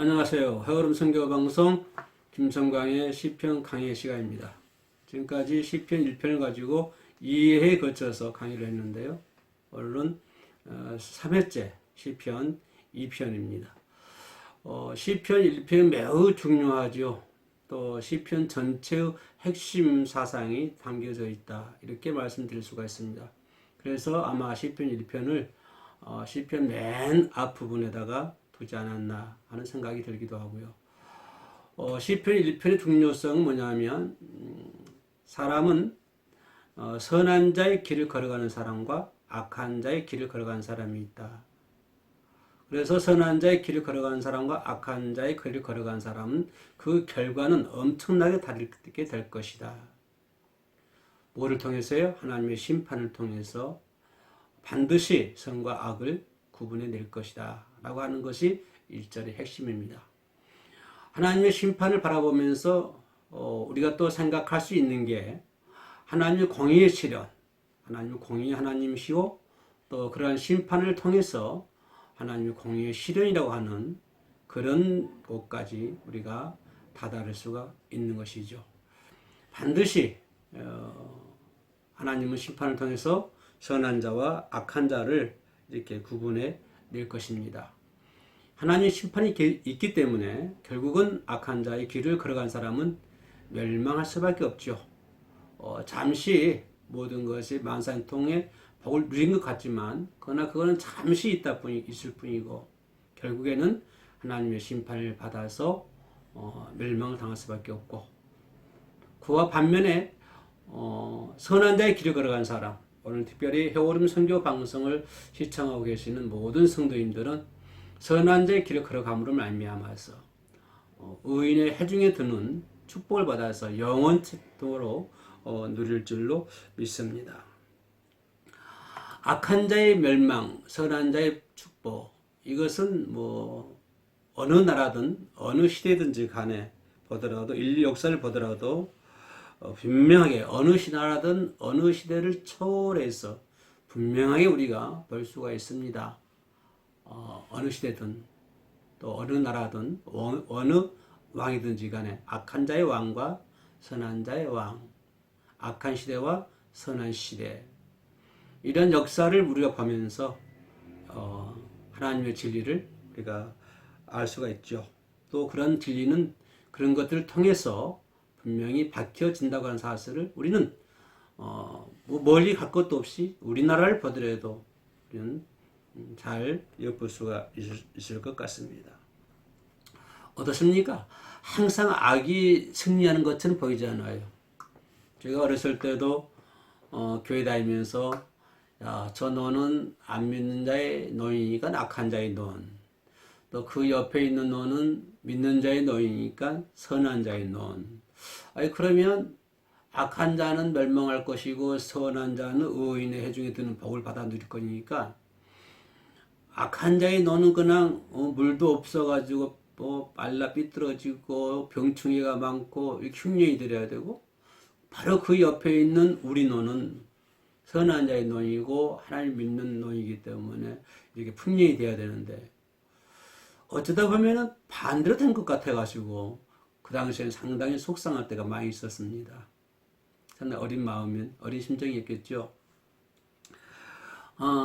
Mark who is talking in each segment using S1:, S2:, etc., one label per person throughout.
S1: 안녕하세요. 해오름 선교방송 김성광의 시편 강의 시간입니다. 지금까지 시편 1편을 가지고 2회에 거쳐서 강의를 했는데요. 오늘은 3회째 시편 2편입니다. 시편 1편이 매우 중요하죠. 또 시편 전체의 핵심 사상이 담겨져 있다. 이렇게 말씀드릴 수가 있습니다. 그래서 아마 시편 1편을 시편 맨 앞부분에다가 두지 않았나 하는 생각이 들기도 하고요. 시편 1편의 중요성은 뭐냐면 사람은 선한 자의 길을 걸어가는 사람과 악한 자의 길을 걸어가는 사람이 있다. 그래서 선한 자의 길을 걸어가는 사람과 악한 자의 길을 걸어가는 사람은 그 결과는 엄청나게 다르게 될 것이다. 뭐를 통해서요? 하나님의 심판을 통해서 반드시 선과 악을 구분해 낼 것이다 라고 하는 것이 1절의 핵심입니다. 하나님의 심판을 바라보면서 우리가 또 생각할 수 있는 게 하나님의 공의의 실현, 하나님의 공의의 하나님이시고 또 그러한 심판을 통해서 하나님의 공의의 실현이라고 하는 그런 곳까지 우리가 다다를 수가 있는 것이죠. 반드시 하나님은 심판을 통해서 선한 자와 악한 자를 이렇게 구분해 낼 것입니다. 하나님의 심판이 있기 때문에 결국은 악한 자의 길을 걸어간 사람은 멸망할 수밖에 없죠. 잠시 모든 것이 만사형통의 복을 누린 것 같지만 그러나 그거는 잠시 있을 뿐이고 결국에는 하나님의 심판을 받아서 멸망을 당할 수밖에 없고 그와 반면에 선한 자의 길을 걸어간 사람, 오늘 특별히 해오름 선교 방송을 시청하고 계시는 모든 성도님들은 선한 자의 길을 걸어감으로 말미암아서 의인의 해중에 드는 축복을 받아서 영원토록 누릴 줄로 믿습니다. 악한 자의 멸망, 선한 자의 축복, 이것은 어느 나라든 어느 시대든지 간에 보더라도 인류 역사를 보더라도 분명하게 어느 나라든 어느 시대를 초월해서 분명하게 우리가 볼 수가 있습니다. 어느 시대든 또 어느 나라든 어느 왕이든지 간에 악한 자의 왕과 선한 자의 왕, 악한 시대와 선한 시대, 이런 역사를 우리가 보면서 하나님의 진리를 우리가 알 수가 있죠. 또 그런 진리는 그런 것들을 통해서 분명히 밝혀진다고 하는 사실을 우리는 멀리 갈 것도 없이 우리나라를 보더라도 우리는 잘 엿볼 수가 있을 것 같습니다. 어떻습니까? 항상 악이 승리하는 것처럼 보이지 않아요. 제가 어렸을 때도 교회 다니면서 저 노는 안 믿는 자의 노이니까 악한 자의 논, 또 그 옆에 있는 논은 믿는 자의 노이니까 선한 자의 논. 그러면 악한 자는 멸망할 것이고 선한 자는 의인의 해중에 드는 복을 받아 누릴 거니까 악한 자의 노는 그냥 물도 없어가지고 말라 삐뚤어지고 병충해가 많고 흉년이 들어야 되고, 바로 그 옆에 있는 우리 노는 선한 자의 논이고 하나님 믿는 논이기 때문에 이렇게 풍년이 돼야 되는데 어쩌다 보면은 반대로 된 것 같아가지고 그 당시에는 상당히 속상할 때가 많이 있었습니다. 상당히 어린 마음은 어린 심정이었겠죠.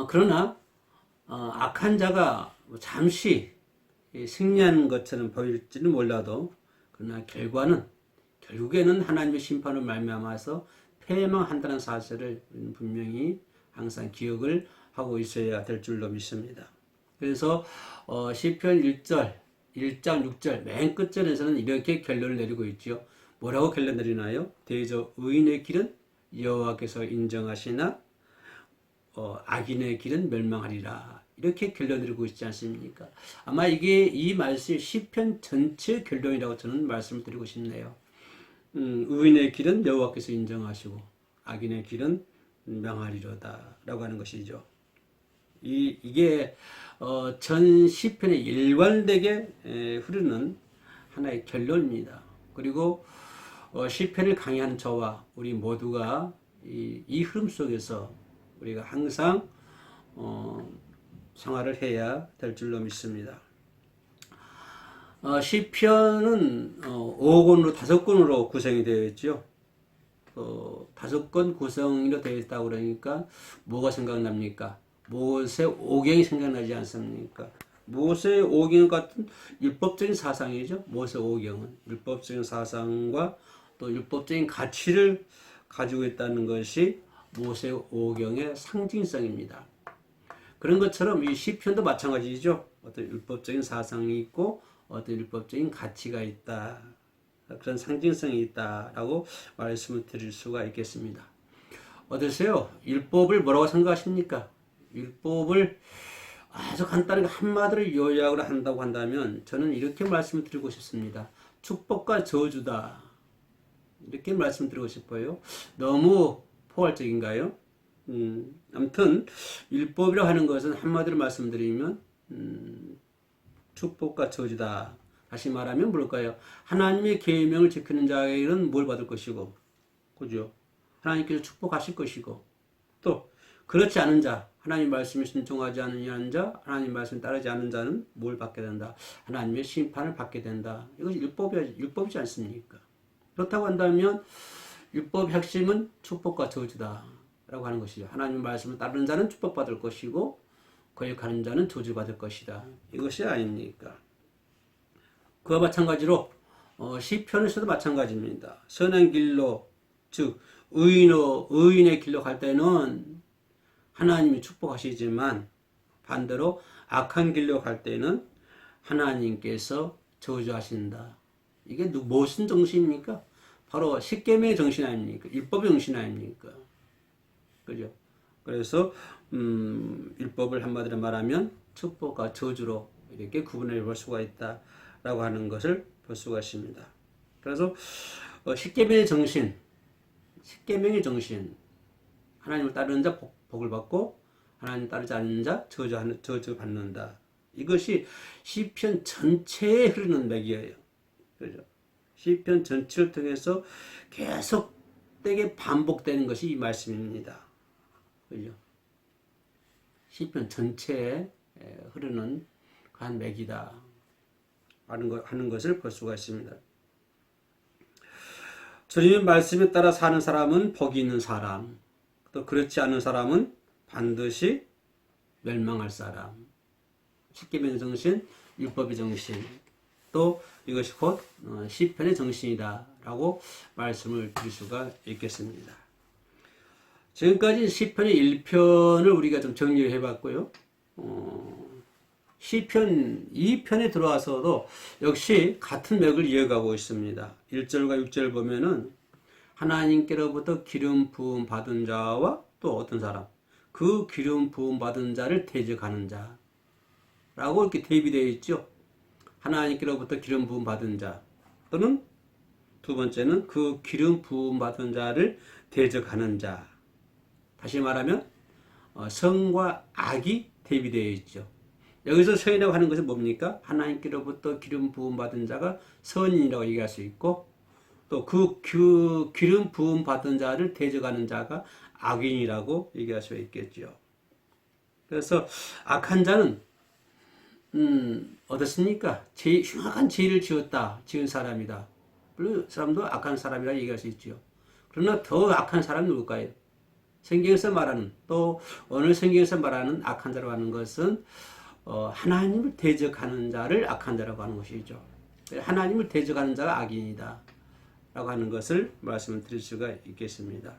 S1: 그러나 악한 자가 잠시 승리하는 것처럼 보일지는 몰라도 그러나 결국에는 하나님의 심판을 말미암아서 패망한다는 사실을 분명히 항상 기억을 하고 있어야 될 줄로 믿습니다. 그래서 시편 1장 6절 맨 끝절에서는 이렇게 결론을 내리고 있죠. 뭐라고 결론 내리나요? 대저 의인의 길은 여호와께서 인정하시나 악인의 길은 멸망하리라. 이렇게 결론 내리고 있지 않습니까? 아마 이 말씀이 시편 전체의 결론이라고 저는 말씀을 드리고 싶네요. 의인의 길은 여호와께서 인정하시고 악인의 길은 명하리로다 라고 하는 것이죠. 이게 전 시편에 일관되게 흐르는 하나의 결론입니다. 그리고 시편을 강의하는 저와 우리 모두가 이 흐름 속에서 우리가 항상 생활을 해야 될 줄로 믿습니다. 시편은 5권으로 5권으로 구성이 되어 있죠. 5권 구성으로 되어 있다고 그러니까 뭐가 생각납니까? 모세 오경이 생각나지 않습니까? 모세 오경 같은 율법적인 사상이죠. 모세 오경은 율법적인 사상과 또 율법적인 가치를 가지고 있다는 것이 모세 오경의 상징성입니다. 그런 것처럼 이 시편도 마찬가지죠. 어떤 율법적인 사상이 있고 어떤 율법적인 가치가 있다. 그런 상징성이 있다라고 말씀을 드릴 수가 있겠습니다. 어떠세요? 율법을 뭐라고 생각하십니까? 율법을 아주 간단하게 한마디로 요약을 한다고 한다면 저는 이렇게 말씀을 드리고 싶습니다. 축복과 저주다. 이렇게 말씀드리고 싶어요. 너무 포괄적인가요? 아무튼 율법이라고 하는 것은 한마디로 말씀드리면 축복과 저주다. 다시 말하면 뭘까요? 하나님의 계명을 지키는 자에게는 뭘 받을 것이고, 그죠? 하나님께서 축복하실 것이고, 또 그렇지 않은 자, 하나님 말씀에 순종하지 않는 자, 하나님 말씀 따르지 않는 자는 뭘 받게 된다? 하나님의 심판을 받게 된다. 이것이 율법이지 않습니까? 그렇다고 한다면 율법의 핵심은 축복과 저주다 라고 하는 것이죠. 하나님 말씀을 따르는 자는 축복받을 것이고 거역하는 자는 저주받을 것이다. 이것이 아닙니까? 그와 마찬가지로 시편에서도 마찬가지입니다. 선한 길로 즉 의인의 길로 갈 때는 하나님이 축복하시지만 반대로 악한 길로 갈 때는 하나님께서 저주하신다. 이게 무슨 정신입니까? 바로 십계명의 정신 아닙니까? 율법의 정신 아닙니까? 그죠? 그래서 율법을 한마디로 말하면 축복과 저주로 이렇게 구분해 볼 수가 있다라고 하는 것을 볼 수가 있습니다. 그래서 십계명의 정신, 하나님을 따르는 자 복을 받고 하나님 따르지 않는 자 저주 받는다. 이것이 시편 전체에 흐르는 맥이에요. 그죠? 시편 전체를 통해서 계속되게 반복되는 것이 이 말씀입니다. 그죠? 시편 전체에 흐르는 한 맥이다 하는 것을 볼 수가 있습니다. 주님의 말씀에 따라 사는 사람은 복이 있는 사람, 또 그렇지 않은 사람은 반드시 멸망할 사람. 십계명의 정신, 율법의 정신, 또 이것이 곧 시편의 정신이다라고 말씀을 드릴 수가 있겠습니다. 지금까지 시편의 1편을 우리가 좀 정리를 해봤고요. 시편 2편에 들어와서도 역시 같은 맥을 이어가고 있습니다. 1절과 6절 보면은 하나님께로부터 기름 부음 받은 자와 또 어떤 사람, 그 기름 부음 받은 자를 대적하는 자라고 이렇게 대비되어 있죠. 하나님께로부터 기름 부음 받은 자 또는 두 번째는 그 기름 부음 받은 자를 대적하는 자. 다시 말하면 성과 악이 대비되어 있죠. 여기서 선이라고 하는 것은 뭡니까? 하나님께로부터 기름 부음 받은 자가 선인이라고 얘기할 수 있고 또 그 기름 부음 받은 자를 대적하는 자가 악인이라고 얘기할 수 있겠죠. 그래서 악한 자는 어떻습니까? 흉악한 죄를 지은 사람이다. 물론 사람도 악한 사람이라 얘기할 수 있죠. 그러나 더 악한 사람은 누굴까요? 성경에서 말하는 또 오늘 성경에서 말하는 악한 자라고 하는 것은 하나님을 대적하는 자를 악한 자라고 하는 것이죠. 하나님을 대적하는 자가 악인이다 라고 하는 것을 말씀을 드릴 수가 있겠습니다.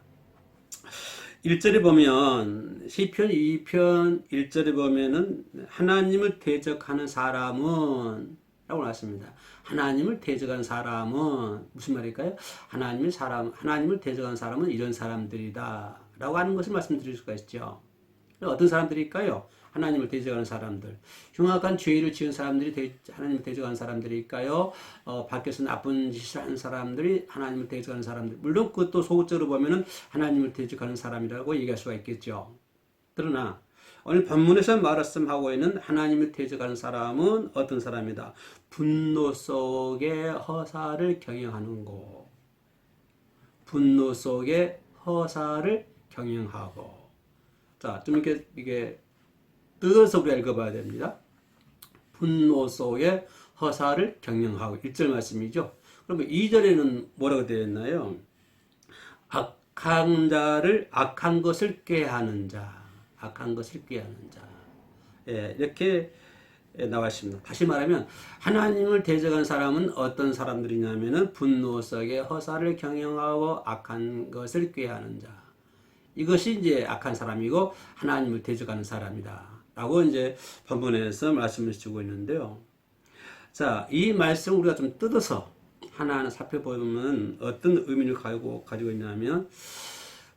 S1: 1절에 보면 시편 2편 1절에 보면은 하나님을 대적하는 사람은 라고 나왔습니다. 하나님을 대적하는 사람은 무슨 말일까요? 하나님을 대적하는 사람은 이런 사람들이다 라고 하는 것을 말씀드릴 수가 있죠. 어떤 사람들일까요? 하나님을 대적하는 사람들, 흉악한 죄를 지은 사람들이 하나님을 대적하는 사람들일까요? 밖에서 나쁜 짓을 하는 사람들이 하나님을 대적하는 사람들. 물론 그것도 소극적으로 보면은 하나님을 대적하는 사람이라고 얘기할 수가 있겠죠. 그러나 오늘 본문에서 말씀하고 있는 하나님을 대적하는 사람은 어떤 사람이다? 분노 속에 허사를 경영하는 것. 분노 속에 허사를 경영하고. 자, 좀 이게 뜯어서 우리가 읽어봐야 됩니다. 분노 속에 허사를 경영하고 1절 말씀이죠. 그러면 2절에는 뭐라고 되어 있나요? 악한 것을 꾀하는 자, 악한 것을 꾀하는 자. 예, 이렇게 나와 있습니다. 다시 말하면 하나님을 대적한 사람은 어떤 사람들이냐면은 분노 속에 허사를 경영하고 악한 것을 꾀하는 자. 이것이 이제 악한 사람이고 하나님을 대적하는 사람이다. 라고 이제 본문에서 말씀을 주고 있는데요. 자, 이 말씀 우리가 좀 뜯어서 하나하나 살펴보면 어떤 의미를 가지고 있냐면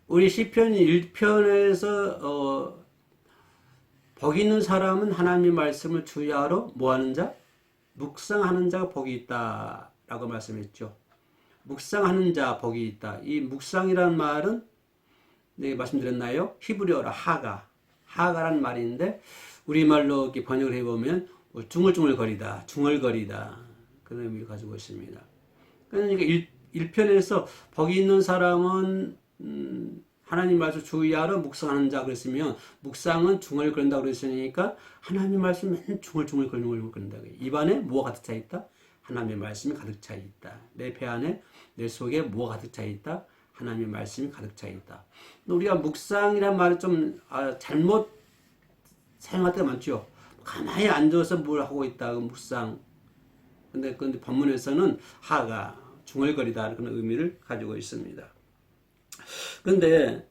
S1: 우리 시편 1편에서 복이 있는 사람은 하나님의 말씀을 주야로 뭐하는 자? 묵상하는 자가 복이 있다 라고 말씀했죠. 묵상하는 자 복이 있다. 이 묵상이라는 말은 네, 말씀드렸나요? 히브리어로 하가라는 말인데 우리말로 이렇게 번역을 해보면 중얼중얼거리다, 중얼거리다 그런 의미를 가지고 있습니다. 그러니까 1편에서 복이 있는 사람은 하나님 말씀 주의하러 묵상하는 자 그랬으면 묵상은 중얼거린다고 그랬으니까 하나님 말씀은 중얼중얼거린다. 입안에 뭐가 가득 차 있다? 하나님의 말씀이 가득 차 있다. 내 배 안에 내 속에 뭐가 가득 차 있다? 하나님의 말씀이 가득 차 있다. 우리가 묵상이란 말을 좀 잘못 사용할 때가 많죠. 가만히 앉아서 뭘 하고 있다. 묵상. 근데 본문에서는 하가 중얼거리다 그런 의미를 가지고 있습니다. 근데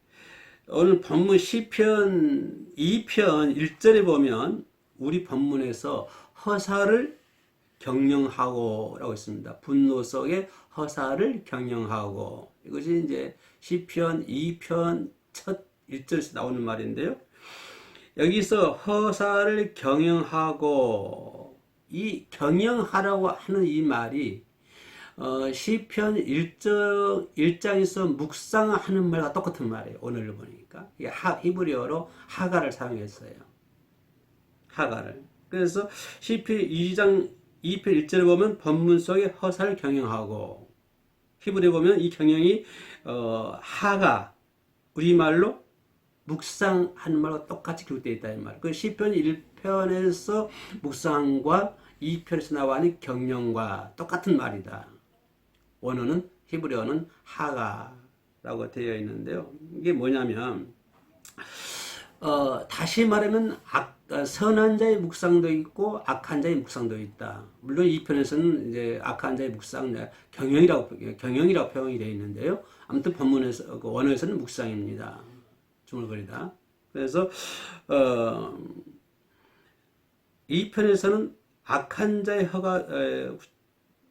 S1: 오늘 본문 시편 2편 1절에 보면 우리 본문에서 허사를 경영하고 라고 있습니다. 분노 속에 허사를 경영하고 이것이 이제 시편 2편 첫 1절에서 나오는 말인데요. 여기서 허사를 경영하고 이 경영하라고 하는 이 말이 시편 1장에서 묵상하는 말과 똑같은 말이에요. 오늘 보니까 이게 히브리어로 하가를 사용했어요. 하가를. 그래서 시편 2장 2편 1절에 보면 본문 속에 허사를 경영하고 히브리에 보면 이 경영이 하가 우리말로 묵상하는 말과 똑같이 기록되어 있다 이 말. 그 시편 1편에서 묵상과 2편에서 나와는 경영과 똑같은 말이다. 원어는 히브리어는 하가라고 되어 있는데요. 이게 뭐냐면 다시 말하면 선한 자의 묵상도 있고 악한 자의 묵상도 있다. 물론 이 편에서는 이제 악한 자의 묵상 경영이라고 표현이 되어 있는데요. 아무튼 본문에서 원어에서는 묵상입니다. 중얼거리다. 그래서 이 편에서는 악한 자의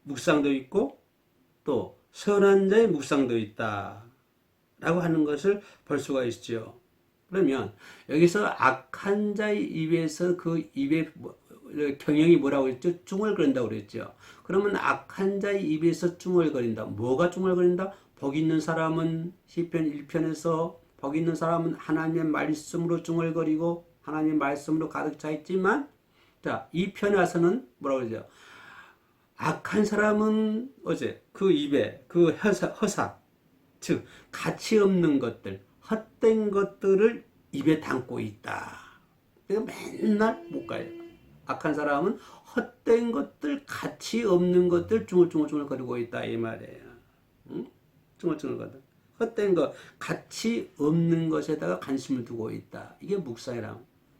S1: 묵상도 있고 또 선한 자의 묵상도 있다. 라고 하는 것을 볼 수가 있죠. 그러면 여기서 악한 자의 입에서 그 입의 경영이 뭐라고 했죠? 중얼거린다고 그랬죠. 그러면 악한 자의 입에서 중얼거린다. 뭐가 중얼거린다? 복 있는 사람은 시편 1편에서 복 있는 사람은 하나님의 말씀으로 중얼거리고 하나님의 말씀으로 가득 차 있지만 자, 2편에 와서는 뭐라고 그러죠? 악한 사람은 그 입에 그 허사 즉 가치 없는 것들 헛된 것들을 입에 담고 있다. 그러니까 맨날 못 가요. 악한 사람은 헛된 것들, 가치 없는 것들 중얼중얼거리고 있다 이 말이에요. 응? 중얼중얼거리다. 헛된 것, 가치 없는 것에다가 관심을 두고 있다. 이게 묵상이라.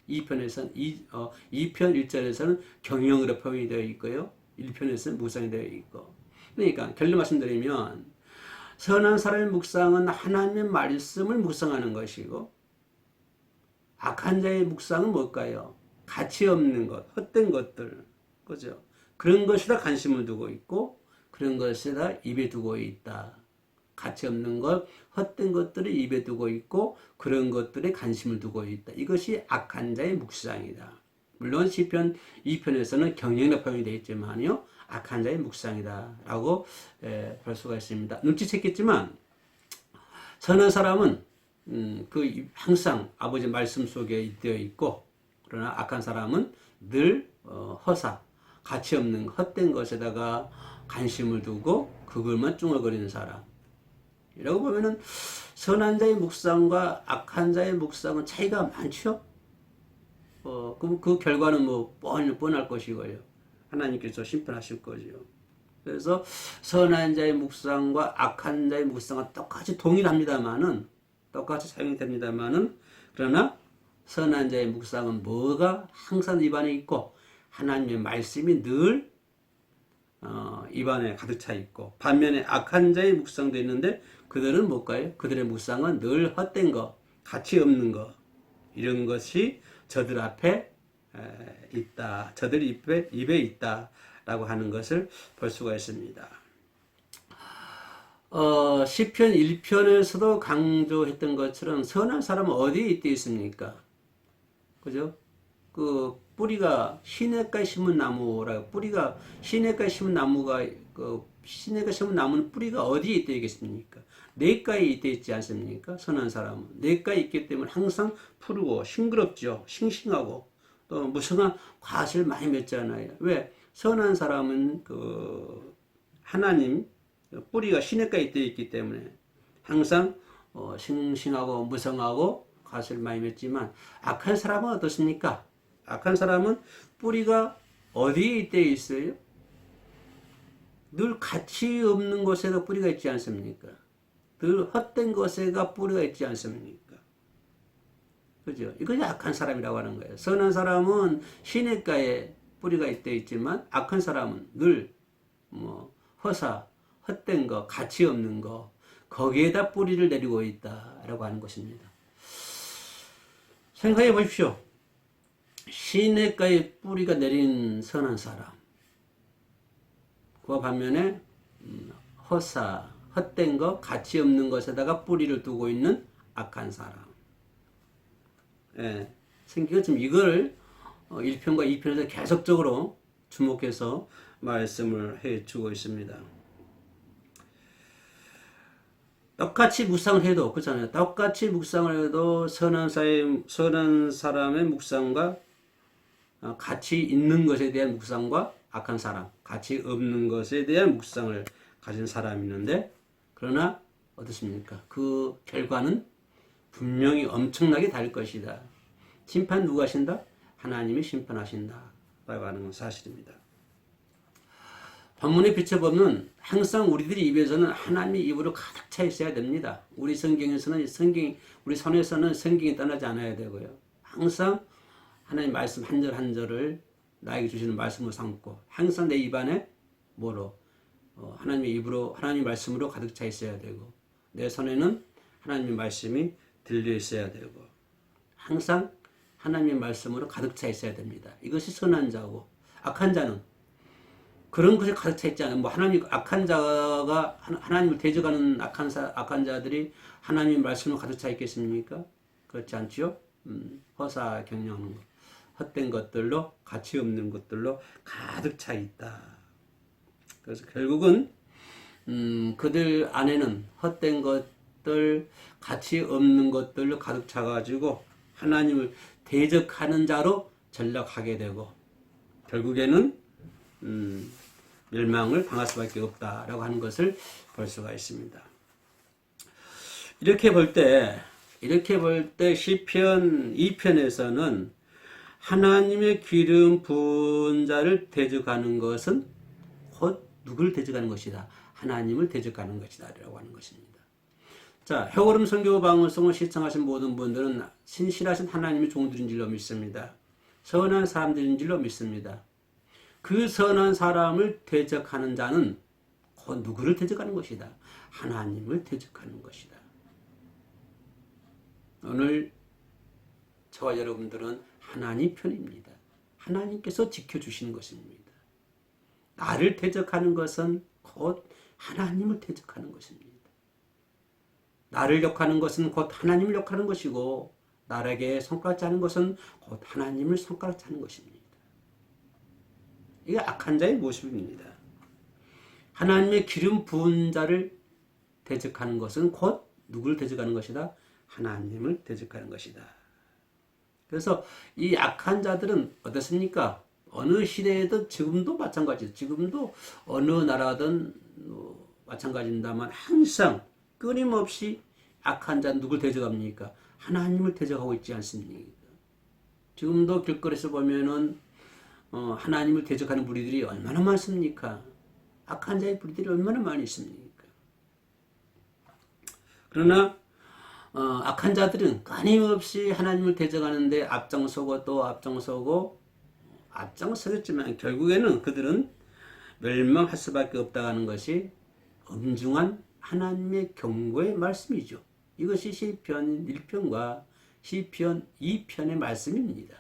S1: 2편에서는 2편 1절에서는 경영으로 표현이 되어 있고요. 1편에서는 묵상이 되어 있고. 그러니까 결론 말씀드리면 선한 사람의 묵상은 하나님의 말씀을 묵상하는 것이고 악한 자의 묵상은 뭘까요? 가치 없는 것, 헛된 것들, 그죠? 그런 것에다 관심을 두고 있고 그런 것에다 입에 두고 있다. 가치 없는 것, 헛된 것들을 입에 두고 있고 그런 것들에 관심을 두고 있다. 이것이 악한 자의 묵상이다. 물론 시편 2편에서는 경영이라고 표현이 되어 있지만요. 악한 자의 묵상이다 라고 볼 수가 있습니다. 눈치챘겠지만 선한 사람은 항상 아버지 말씀 속에 되어 있고 그러나 악한 사람은 늘 허사, 가치 없는 헛된 것에다가 관심을 두고 그걸만 중얼거리는 사람. 이라고 보면은 선한 자의 묵상과 악한 자의 묵상은 차이가 많죠. 그럼 그 결과는 뻔할 것이고요. 하나님께서 심판하실 거죠. 그래서 선한 자의 묵상과 악한 자의 묵상은 똑같이 동일합니다만은, 똑같이 사용이 됩니다만은, 그러나 선한 자의 묵상은 뭐가 항상 입안에 있고 하나님의 말씀이 늘 입안에 가득 차 있고, 반면에 악한 자의 묵상도 있는데 그들은 뭘까요? 그들의 묵상은 늘 헛된 거, 가치 없는 거, 이런 것이 저들 앞에 있다. 저들 입에 있다라고 하는 것을 볼 수가 있습니다. 시편 1편에서도 강조했던 것처럼 선한 사람은 어디에 있습니까? 그죠? 그 뿌리가 시냇가에 심은 나무라고, 뿌리가 시냇가에 심은 나무가 시냇가에 심은 나무는 뿌리가 어디에 있겠습니까? 냇가에 있지 않습니까? 선한 사람은 냇가에 있기 때문에 항상 푸르고 싱그럽죠. 싱싱하고 또 무성한 과실을 많이 맺잖아요. 왜? 선한 사람은 그 하나님 뿌리가 시냇가에 있기 때문에 항상 싱싱하고 무성하고 과실을 많이 맺지만, 악한 사람은 어떻습니까? 악한 사람은 뿌리가 어디에 있어요? 늘 가치 없는 곳에도 뿌리가 있지 않습니까? 늘 헛된 것에가 뿌리가 있지 않습니까? 그죠? 이것이 악한 사람이라고 하는 거예요. 선한 사람은 시냇가에 뿌리가 있지만, 악한 사람은 늘 허사, 헛된 거, 가치 없는 거, 거기에다 뿌리를 내리고 있다라고 하는 것입니다. 생각해 보십시오. 시냇가에 뿌리가 내린 선한 사람, 그와 반면에 허사, 헛된 거, 가치 없는 것에다가 뿌리를 두고 있는 악한 사람. 예, 생기가 지금 이걸 1편과 2편에서 계속적으로 주목해서 말씀을 해주고 있습니다. 똑같이 묵상을 해도, 그렇잖아요. 똑같이 묵상을 해도 선한 사람의 묵상과 가치 있는 것에 대한 묵상과 악한 사람, 가치 없는 것에 대한 묵상을 가진 사람이 있는데, 그러나 어떻습니까? 그 결과는 분명히 엄청나게 다를 것이다. 심판 누가 하신다? 하나님이 심판하신다 라고 하는 건 사실입니다. 본문에 비춰보면 항상 우리들의 입에서는 하나님의 입으로 가득 차 있어야 됩니다. 우리 성경에서는 우리 손에서는 성경이 떠나지 않아야 되고요. 항상 하나님 말씀 한 절 한 절을 나에게 주시는 말씀으로 삼고, 항상 내 입안에 하나님의 입으로, 하나님의 말씀으로 가득 차 있어야 되고, 내 손에는 하나님의 말씀이 들려 있어야 되고, 항상 하나님의 말씀으로 가득 차 있어야 됩니다. 이것이 선한 자고, 악한 자는 그런 것에 가득 차 있지 않아요. 악한 자가 하나님을 대적하는 악한 자들이 하나님의 말씀으로 가득 차 있겠습니까? 그렇지 않지요? 허사 경영하는 것, 헛된 것들로, 가치 없는 것들로 가득 차 있다. 그래서 결국은 그들 안에는 헛된 것들, 가치 없는 것들로 가득 차가지고 하나님을 대적하는 자로 전락하게 되고, 결국에는 멸망을 당할 수밖에 없다라고 하는 것을 볼 수가 있습니다. 이렇게 볼 때 시편 2편에서는 하나님의 기름 부은 자를 대적하는 것은 곧 누구를 대적하는 것이다? 하나님을 대적하는 것이다 라고 하는 것입니다. 자, 해오름 선교 방송을 시청하신 모든 분들은 신실하신 하나님의 종들인 줄로 믿습니다. 선한 사람들인 줄로 믿습니다. 그 선한 사람을 대적하는 자는 곧 누구를 대적하는 것이다? 하나님을 대적하는 것이다. 오늘 저와 여러분들은 하나님 편입니다. 하나님께서 지켜주시는 것입니다. 나를 대적하는 것은 곧 하나님을 대적하는 것입니다. 나를 욕하는 것은 곧 하나님을 욕하는 것이고, 나에게 손가락 짜는 것은 곧 하나님을 손가락 짜는 것입니다. 이게 악한 자의 모습입니다. 하나님의 기름 부은 자를 대적하는 것은 곧 누구를 대적하는 것이다? 하나님을 대적하는 것이다. 그래서 이 악한 자들은 어떻습니까? 어느 시대에든 지금도 마찬가지죠. 지금도 어느 나라든 마찬가지입니다만 항상 끊임없이 악한 자는 누굴 대적합니까? 하나님을 대적하고 있지 않습니까? 지금도 길거리에서 보면은 하나님을 대적하는 무리들이 얼마나 많습니까? 악한 자의 무리들이 얼마나 많이 있습니까? 그러나 악한 자들은 끊임없이 하나님을 대적하는데 앞장서고 또 앞장서겠지만 결국에는 그들은 멸망할 수밖에 없다는 것이 엄중한 하나님의 경고의 말씀이죠. 이것이 시편 1편과 시편 2편의 말씀입니다.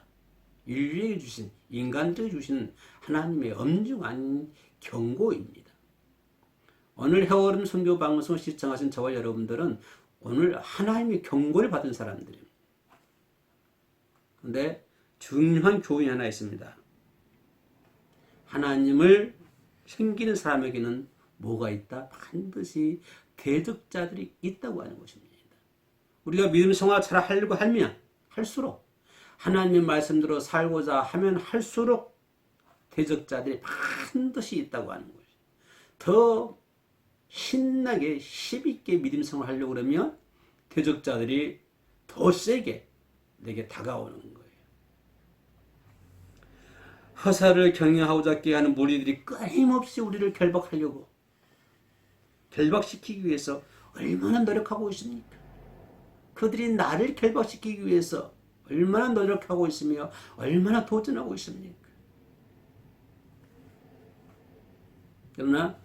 S1: 인류에게 주신, 인간들에게 주신 하나님의 엄중한 경고입니다. 오늘 해오름 선교 방송 시청하신 저와 여러분들은 오늘 하나님의 경고를 받은 사람들입니다. 그런데 중요한 교훈이 하나 있습니다. 하나님을 섬기는 사람에게는 뭐가 있다? 반드시 대적자들이 있다고 하는 것입니다. 우리가 믿음 생활 잘 하려고 하면 할수록 하나님의 말씀대로 살고자 하면 할수록 대적자들이 반드시 있다고 하는 것이죠. 더 신나게 힘있게 믿음 생활 하려고 그러면 대적자들이 더 세게 내게 다가오는 거예요. 허사를 경영하고자 하는 무리들이 끊임없이 우리를 결박시키기 위해서 얼마나 노력하고 있습니까? 그들이 나를 결박시키기 위해서 얼마나 노력하고 있으며 얼마나 도전하고 있습니까? 그러나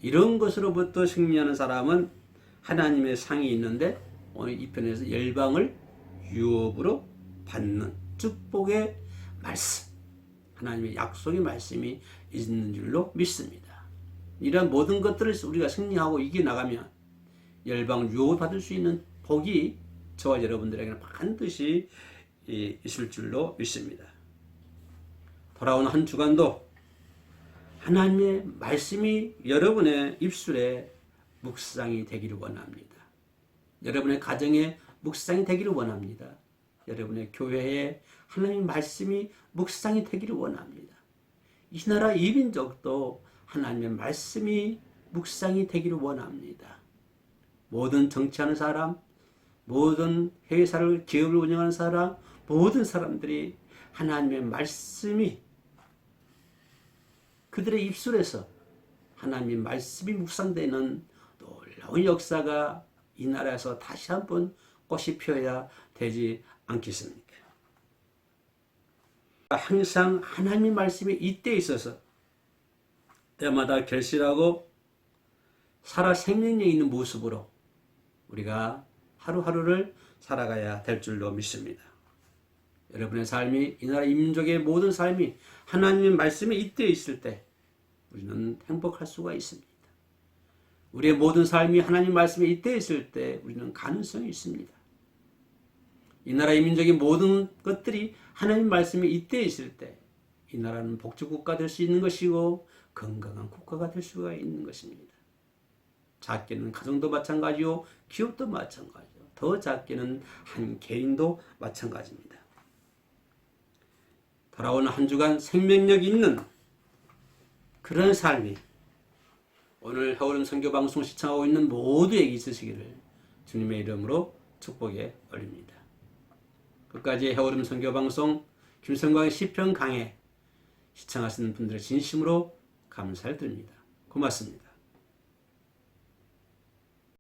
S1: 이런 것으로부터 승리하는 사람은 하나님의 상이 있는데 오늘 이 편에서 열방을 유업으로 받는 축복의 말씀, 하나님의 약속의 말씀이 있는 줄로 믿습니다. 이러한 모든 것들을 우리가 승리하고 이겨나가면 열방 유업을 받을 수 있는 복이 저와 여러분들에게는 반드시 있을 줄로 믿습니다. 돌아오는 한 주간도 하나님의 말씀이 여러분의 입술에 묵상이 되기를 원합니다. 여러분의 가정에 묵상이 되기를 원합니다. 여러분의 교회에 하나님의 말씀이 묵상이 되기를 원합니다. 이 나라 이 민족도 하나님의 말씀이 묵상이 되기를 원합니다. 모든 정치하는 사람, 모든 회사를, 기업을 운영하는 사람, 모든 사람들이 하나님의 말씀이 그들의 입술에서 하나님의 말씀이 묵상되는 놀라운 역사가 이 나라에서 다시 한번 꽃이 피어야 되지 않겠습니까? 항상 하나님의 말씀이 이때에 있어서 때마다 결실하고 살아 생명력이 있는 모습으로 우리가 하루하루를 살아가야 될 줄로 믿습니다. 여러분의 삶이, 이 나라 민족의 모든 삶이 하나님의 말씀이 이때에 있을 때 우리는 행복할 수가 있습니다. 우리의 모든 삶이 하나님 말씀에 이때에 있을 때 우리는 가능성이 있습니다. 이 나라의 민족의 모든 것들이 하나님 말씀에 이때에 있을 때 이 나라는 복지국가 될 수 있는 것이고 건강한 국가가 될 수가 있는 것입니다. 작게는 가정도 마찬가지요, 기업도 마찬가지요, 더 작게는 한 개인도 마찬가지입니다. 돌아오는 한 주간 생명력 있는 그런 삶이 오늘 해오름 선교방송 시청하고 있는 모두에게 있으시기를 주님의 이름으로 축복에 올립니다. 끝까지 해오름 선교방송 김성광의 시편 강해 시청하시는 분들의 진심으로 감사를 드립니다. 고맙습니다.